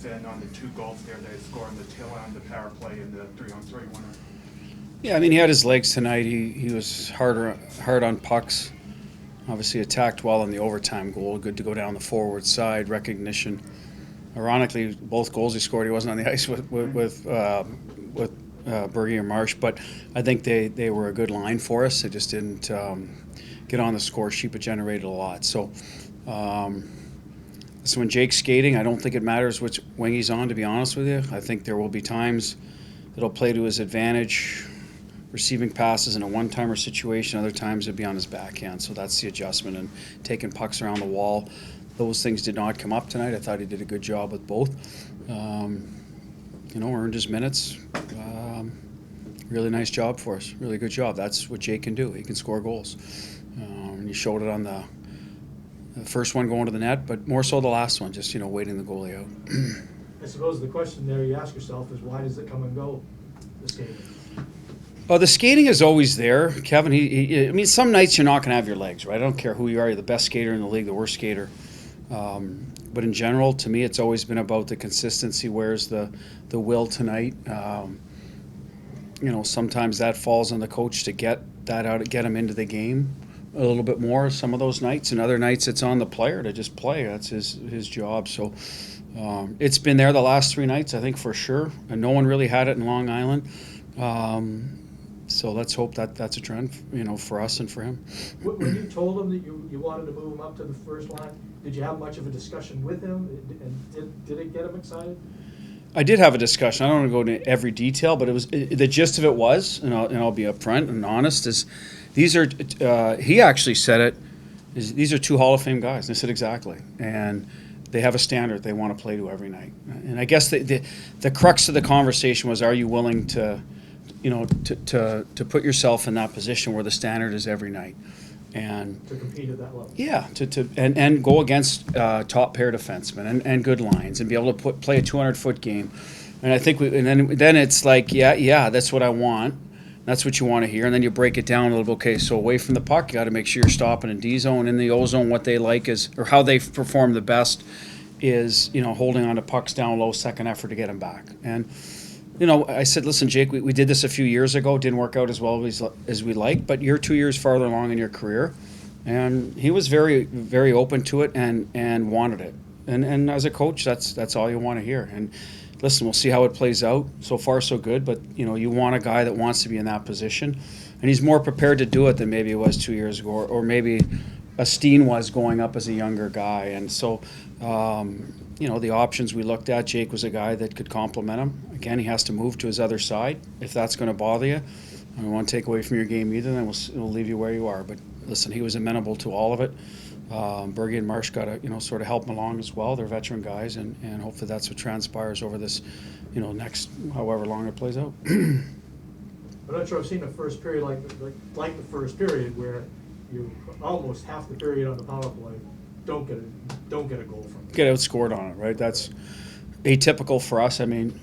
Bruins and on the 2 goals there they scored on the tail end of the power play in the 3-on-3 winner. Yeah, I mean, he had his legs tonight. He was hard on pucks. Obviously attacked well on the overtime goal. Good to go down the forward side. Recognition. Ironically, both goals he scored, he wasn't on the ice with Bergie or Marsh, but I think they were a good line for us. They just didn't get on the score sheet, but generated a lot. So when Jake's skating, I don't think it matters which wing he's on, to be honest with you. I think there will be times it'll play to his advantage, receiving passes in a one-timer situation. Other times it'll be on his backhand. So that's the adjustment, and taking pucks around the wall. Those things did not come up tonight. I thought he did a good job with both. Earned his minutes. Really nice job for us. Really good job. That's what Jake can do. He can score goals. And he showed it on the first one going to the net, but more so the last one, just, waiting the goalie out. I suppose the question there you ask yourself is, why does it come and go, the skating? Oh, the skating is always there, Kevin. I mean, some nights you're not going to have your legs, right? I don't care who you are. You're the best skater in the league, the worst skater. But in general, to me, it's always been about the consistency. Where's the will tonight? Sometimes that falls on the coach to get that out, get him into the game a little bit more some of those nights. And other nights it's on the player to just play. That's his job. So it's been there the last 3 nights, I think, for sure. And no one really had it in Long Island. So let's hope that's a trend, for us and for him. When you told him that you wanted to move him up to the first line, did you have much of a discussion with him? And did it get him excited? I did have a discussion. I don't want to go into every detail, but the gist of it was, and I'll be upfront and honest, is these are, he actually said it, these are 2 Hall of Fame guys. And I said exactly. And they have a standard they want to play to every night. And I guess the crux of the conversation was, are you willing to put yourself in that position where the standard is every night, and to compete at that level. Yeah, and go against top pair defensemen and good lines, and be able to play a 200-foot game. And I think then it's like, yeah, that's what I want. That's what you want to hear, and then you break it down a little bit. Okay, so away from the puck, you got to make sure you're stopping in D zone, in the O zone. What they like is, or how they perform the best is, holding on to pucks down low, second effort to get them back. And I said, listen, Jake, we did this a few years ago. Didn't work out as well as we liked, but you're 2 years farther along in your career. And he was very, very open to it and wanted it. And as a coach, that's all you want to hear. And listen, we'll see how it plays out. So far, so good. But, you want a guy that wants to be in that position. And he's more prepared to do it than maybe he was 2 years ago, or maybe Steen was going up as a younger guy. And so, the options we looked at, Jake was a guy that could complement him. Again, he has to move to his other side. If that's going to bother you, I don't want to take away from your game either, then we'll leave you where you are. But listen, he was amenable to all of it. Bergie and Marsh got to, sort of help him along as well. They're veteran guys, and hopefully that's what transpires over this, next however long it plays out. I'm not sure I've seen a first period like the first period where you almost half the period on the power play don't get a goal from it. Get outscored on it, right? That's atypical for us. I mean,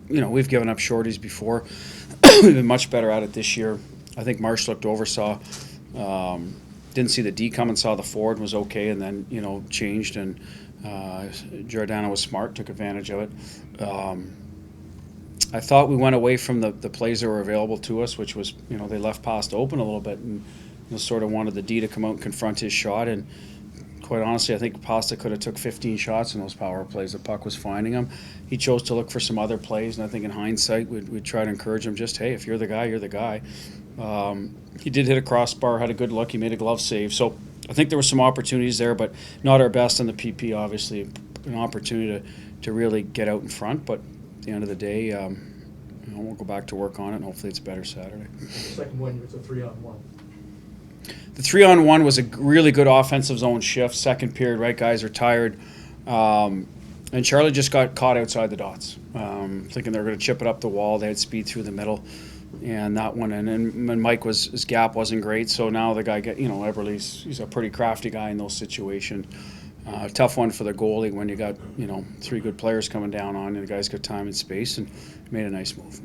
we've given up shorties before. We've been much better at it this year. I think Marsh looked over, didn't see the D coming, saw the forward, was okay, and then, changed, and Giordano was smart, took advantage of it. I thought we went away from the plays that were available to us, which was, they left past open a little bit, and sort of wanted the D to come out and confront his shot. And quite honestly, I think Pasta could have took 15 shots in those power plays. The puck was finding him. He chose to look for some other plays, and I think in hindsight, we'd try to encourage him, just, hey, if you're the guy, you're the guy. He did hit a crossbar, had a good look. He made a glove save. So I think there were some opportunities there, but not our best on the PP, obviously. An opportunity to really get out in front, but at the end of the day, we'll go back to work on it, and hopefully it's better Saturday. The second one, it's a 3-on-1. The 3-on-1 was a really good offensive zone shift. Second period, right, guys are tired. And Charlie just got caught outside the dots, thinking they were going to chip it up the wall. They had speed through the middle, and that one. And Mike his gap wasn't great, so now the guy Eberle's, he's a pretty crafty guy in those situations. Tough one for the goalie when you got 3 good players coming down on you. The guy's got time and space, and made a nice move.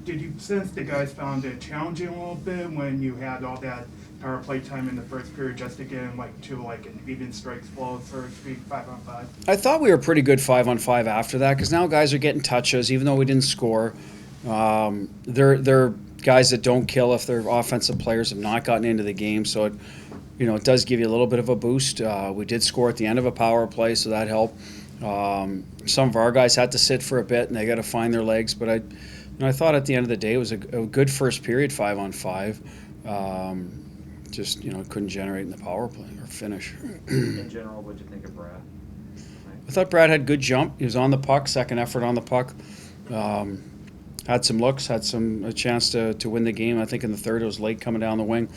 Did you sense the guys found it challenging a little bit when you had all that power play time in the first period just to get him to an even strikes flow, so to speak, 5-on-5? I thought we were pretty good 5-on-5 after that because now guys are getting touches, even though we didn't score. They're guys that don't kill if their offensive players have not gotten into the game, so it does give you a little bit of a boost. We did score at the end of a power play, so that helped. Some of our guys had to sit for a bit, and they got to find their legs. But I thought at the end of the day it was a good first period 5-on-5. Just couldn't generate in the power play or finish. In general, what did you think of Brad? I thought Brad had good jump. He was on the puck, second effort on the puck. Had some looks, had a chance to win the game. I think in the third it was late coming down the wing.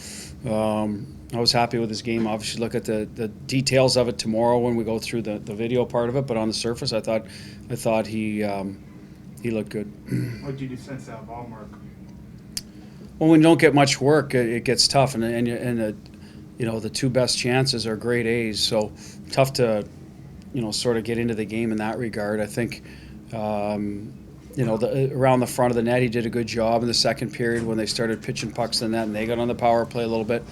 I was happy with his game. Obviously, look at the details of it tomorrow when we go through the video part of it. But on the surface, I thought he looked good. What did you sense out of Ullmark? Well, when you don't get much work, it gets tough, and the two best chances are grade A's. So tough to sort of get into the game in that regard. I think. Around the front of the net, he did a good job in the second period when they started pitching pucks to the net, and they got on the power play a little bit.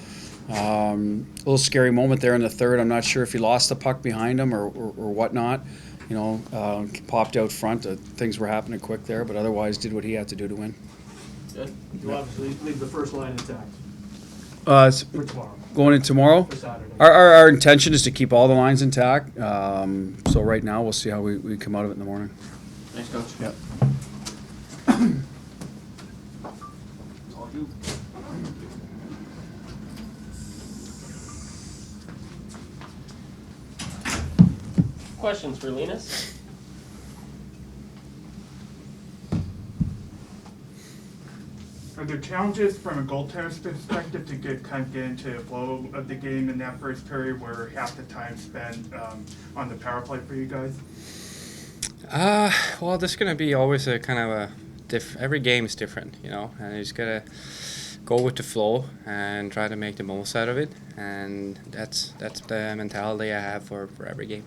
A little scary moment there in the third. I'm not sure if he lost the puck behind him or whatnot. Popped out front. Things were happening quick there, but otherwise did what he had to do to win. Good. You obviously leave the first line intact for tomorrow. Going in tomorrow, For Saturday. our intention is to keep all the lines intact. So right now we'll see how we come out of it in the morning. Thanks, Coach. Yep. All you. Questions for Linus? Are there challenges from a goaltender's perspective to get into the flow of the game in that first period where half the time spent on the power play for you guys? Well, there's gonna be always a kind of every game is different, and you just gotta go with the flow and try to make the most out of it, and that's the mentality I have for every game.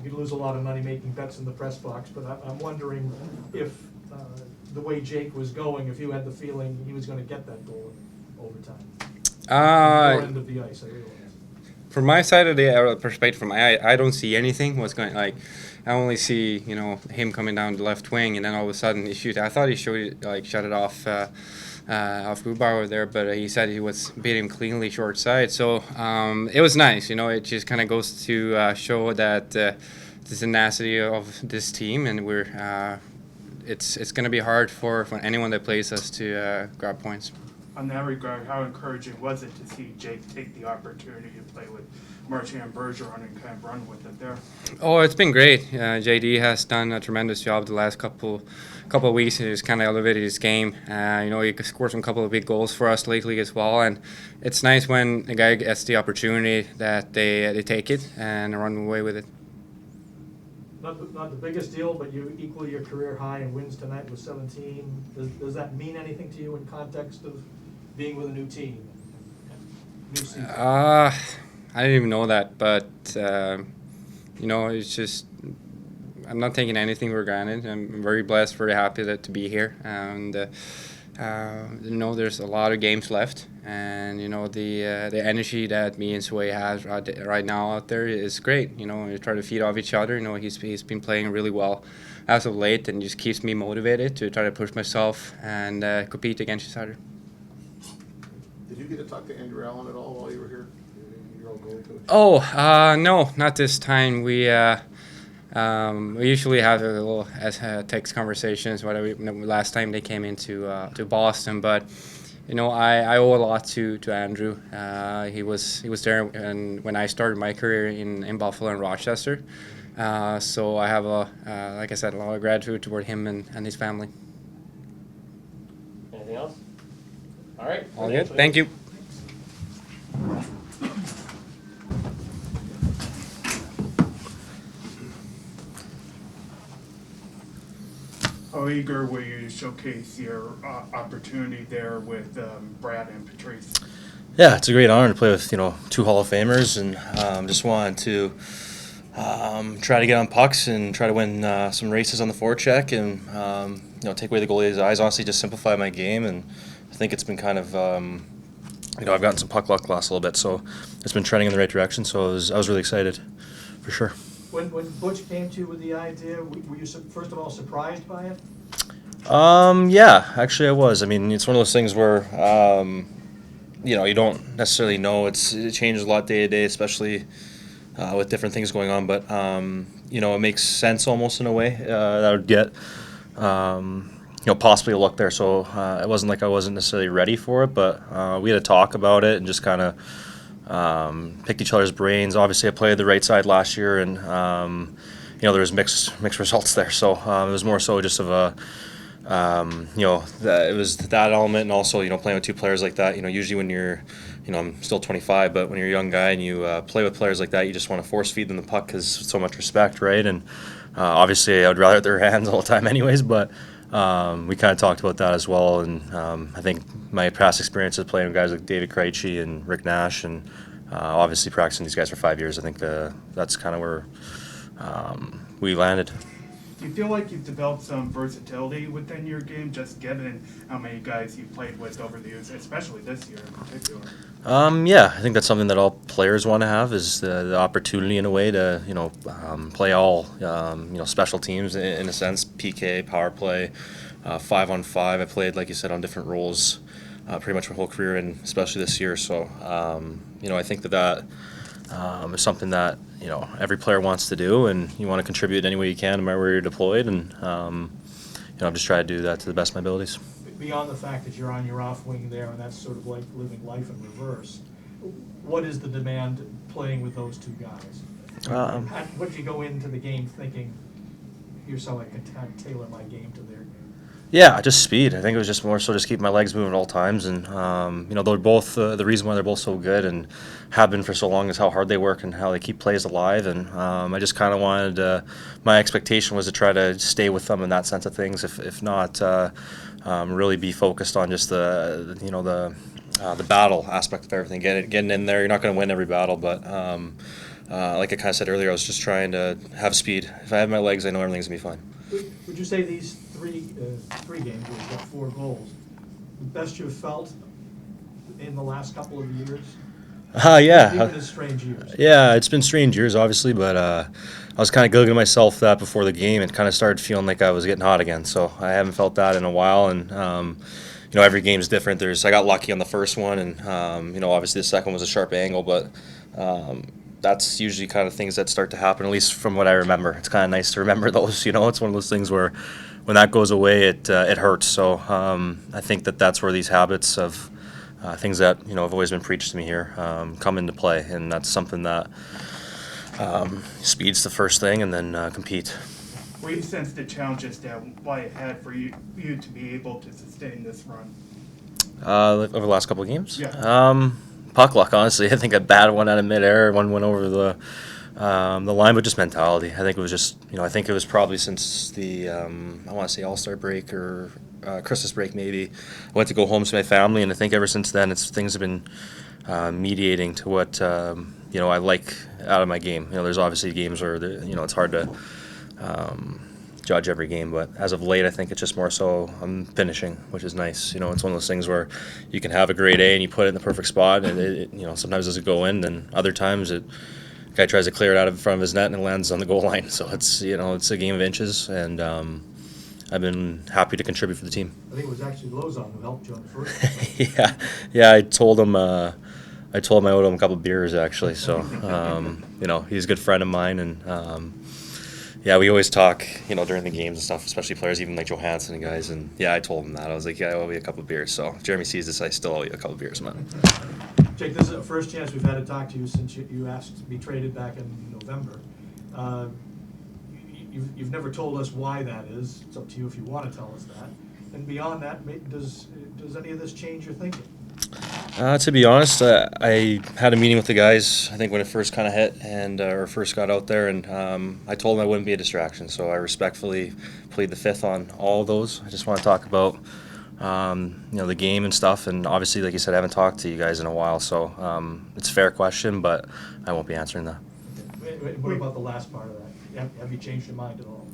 You could lose a lot of money making bets in the press box, but I'm wondering if the way Jake was going, if you had the feeling he was going to get that goal in overtime. Your end of the ice, I realize. From my side of the perspective, I don't see anything. What's going I only see him coming down the left wing, and then all of a sudden he shoots. I thought he shut it off Grubauer there, but he said he was beat him cleanly short side. So it was nice. It just kind of goes to show that the tenacity of this team, and it's going to be hard for anyone that plays us to grab points. On that regard, how encouraging was it to see Jake take the opportunity to play with Marchand and Bergeron and kind of run with it there? Oh, it's been great. JD has done a tremendous job the last couple of weeks. He's kind of elevated his game. He scored some couple of big goals for us lately as well, and it's nice when a guy gets the opportunity that they take it and run away with it. Not the biggest deal, but you equal your career high in wins tonight with 17. Does that mean anything to you in context of being with a new team? New season? I didn't even know that, but it's just I'm not taking anything for granted. I'm very blessed, very happy to be here, and there's a lot of games left, and the energy that me and Sway has right now out there is great. We try to feed off each other. He's been playing really well as of late, and just keeps me motivated to try to push myself and compete against each other. Did you get to talk to Andrew Allen at all while you were here? Your old goalie coach? Oh, no, not this time. We usually have a little text conversations. Last time they came into to Boston, but I owe a lot to Andrew. He was there when I started my career in Buffalo and Rochester. So I have like I said, a lot of gratitude toward him and his family. Anything else? All right. All good. Thank you. How eager were you to showcase your opportunity there with Brad and Patrice? Yeah, it's a great honor to play with two Hall of Famers, and just wanted to try to get on pucks and try to win some races on the forecheck, and take away the goalie's eyes. Honestly, just simplify my game, and I think it's been kind of I've gotten some puck luck last little bit, so it's been trending in the right direction. So I was really excited, for sure. When Butch came to you with the idea, were you first of all surprised by it? Yeah, actually I was. I mean, it's one of those things where, you don't necessarily know. It changes a lot day to day, especially with different things going on. But, it makes sense almost in a way that I would get, possibly a look there. So it wasn't like I wasn't necessarily ready for it, but we had a talk about it and just kind of picked each other's brains. Obviously, I played the right side last year, and, there was mixed results there. So it was more so just of a, it was that element, and also, playing with two players like that. Usually when you're, I'm still 25, but when you're a young guy and you play with players like that, you just want to force feed them the puck because so much respect, right? And obviously, I would rather their hands all the time, anyways. But we kind of talked about that as well, and I think my past experiences playing with guys like David Krejci and Rick Nash, and obviously practicing these guys for 5 years, I think that's kind of where we landed. Do you feel like you've developed some versatility within your game, just given how many guys you've played with over the years, especially this year in particular? Yeah, I think that's something that all players want to have, is the opportunity in a way to play all special teams in a sense, PK, power play, 5-on-5. I played, like you said, on different roles pretty much my whole career, and especially this year. So I think that is something that every player wants to do, and you want to contribute any way you can no matter where you're deployed, and I'm just trying to do that to the best of my abilities. Beyond the fact that you're on your off wing there, and that's sort of like living life in reverse, what is the demand playing with those two guys? What did you go into the game thinking, here's how I can tailor my game to their? Yeah, just speed. I think it was just more so just keep my legs moving at all times, and they're both the reason why they're both so good and have been for so long is how hard they work and how they keep plays alive. And I just kind of wanted my expectation was to try to stay with them in that sense of things. If not, really be focused on just the battle aspect of everything. Getting in there, you're not going to win every battle, but like I kind of said earlier, I was just trying to have speed. If I have my legs, I know everything's gonna be fine. Would you say these three games where you've got 4 goals, the best you've felt in the last couple of years? Yeah. Even in strange years. Yeah, it's been strange years, obviously, but I was kind of googling myself that before the game and kind of started feeling like I was getting hot again. So I haven't felt that in a while, and every game's different. I got lucky on the first one, and obviously the second was a sharp angle, but that's usually kind of things that start to happen, at least from what I remember. It's kind of nice to remember those. It's one of those things where when that goes away, it hurts. So I think that's where these habits of things that have always been preached to me here come into play, and that's something that speed's the first thing, and then compete. Where you sense the challenges that Wyatt had for you to be able to sustain this run? Over the last couple of games? Yeah. Puck luck, honestly. I think a bad one out of midair, one went over the line, but just mentality. I think it was just, I think it was probably since the, I want to say All-Star break or Christmas break maybe. I went to go home to my family, and I think ever since then, things have been mediating to what, I like out of my game. There's obviously games where, it's hard to judge every game, but as of late, I think it's just more so I'm finishing, which is nice. It's one of those things where you can have a great A and you put it in the perfect spot, and it sometimes doesn't go in, then other times the guy tries to clear it out in front of his net and it lands on the goal line. So it's it's a game of inches, and I've been happy to contribute for the team. I think it was actually Lozon who helped you on the first one. yeah. I told him I owed him a couple of beers actually. So he's a good friend of mine, and. Yeah, we always talk, during the games and stuff, especially players, even like Johansson and guys. And yeah, I told him that. I was like, yeah, I owe you a couple of beers. So if Jeremy sees this, I still owe you a couple of beers, man. Jake, this is the first chance we've had to talk to you since you asked to be traded back in November. You've never told us why that is. It's up to you if you want to tell us that. And beyond that, does any of this change your thinking? To be honest, I had a meeting with the guys, I think when it first kind of hit and or first got out there, and I told them I wouldn't be a distraction, so I respectfully plead the fifth on all of those. I just want to talk about the game and stuff, and obviously, like you said, I haven't talked to you guys in a while, so it's a fair question, but I won't be answering that. What about the last part of that? Have you changed your mind at all?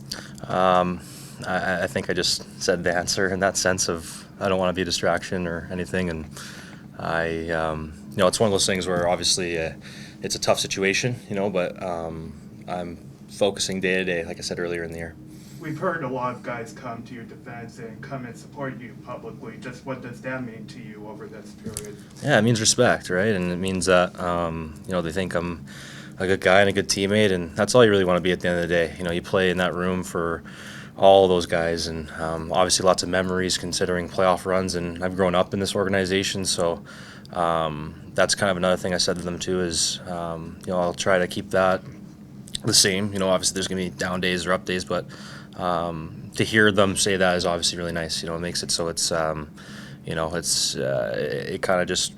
I think I just said the answer in that sense of I don't want to be a distraction or anything, and you know, it's one of those things where obviously it's a tough situation, you know, but I'm focusing day to day, like I said earlier in the year. We've heard a lot of guys come to your defense and come and support you publicly. Just what does that mean to you over this period? Yeah, it means respect, right? And it means that, you know, they think I'm a good guy and a good teammate, and that's all you really want to be at the end of the day. You know, you play in that room for all those guys, and obviously lots of memories considering playoff runs, and I've grown up in this organization, so that's kind of another thing I said to them too is, you know, I'll try to keep that the same. You know, obviously there's going to be down days or up days, but to hear them say that is obviously really nice. You know, it makes it so it's, you know, it kind of just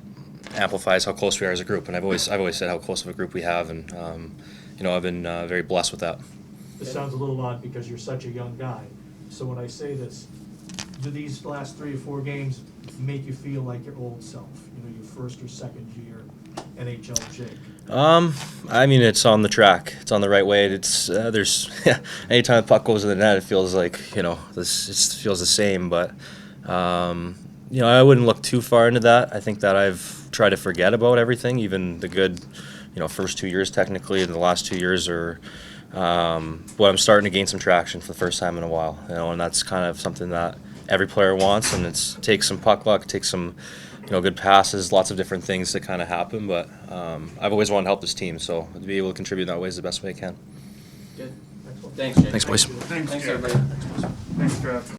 amplifies how close we are as a group, and I've always said how close of a group we have, and you know, I've been very blessed with that. This sounds a little odd because you're such a young guy. So when I say this, do these last 3 or 4 games make you feel like your old self? You know, your first or second year NHL Jake? I mean, it's on the track. It's on the right way. It's there's anytime the puck goes in the net, it feels like, you know, this it feels the same. But you know, I wouldn't look too far into that. I think that I've tried to forget about everything, even the good, you know, first 2 years technically, and the last 2 years are. But I'm starting to gain some traction for the first time in a while, you know, and that's kind of something that every player wants, and it takes some puck luck, takes some, you know, good passes, lots of different things to kind of happen. But I've always wanted to help this team, so to be able to contribute that way is the best way I can. Good. Excellent. Thanks, Jake. Thanks, boys. Thanks, Thanks, Jeff. everybody. Thanks, Jeff.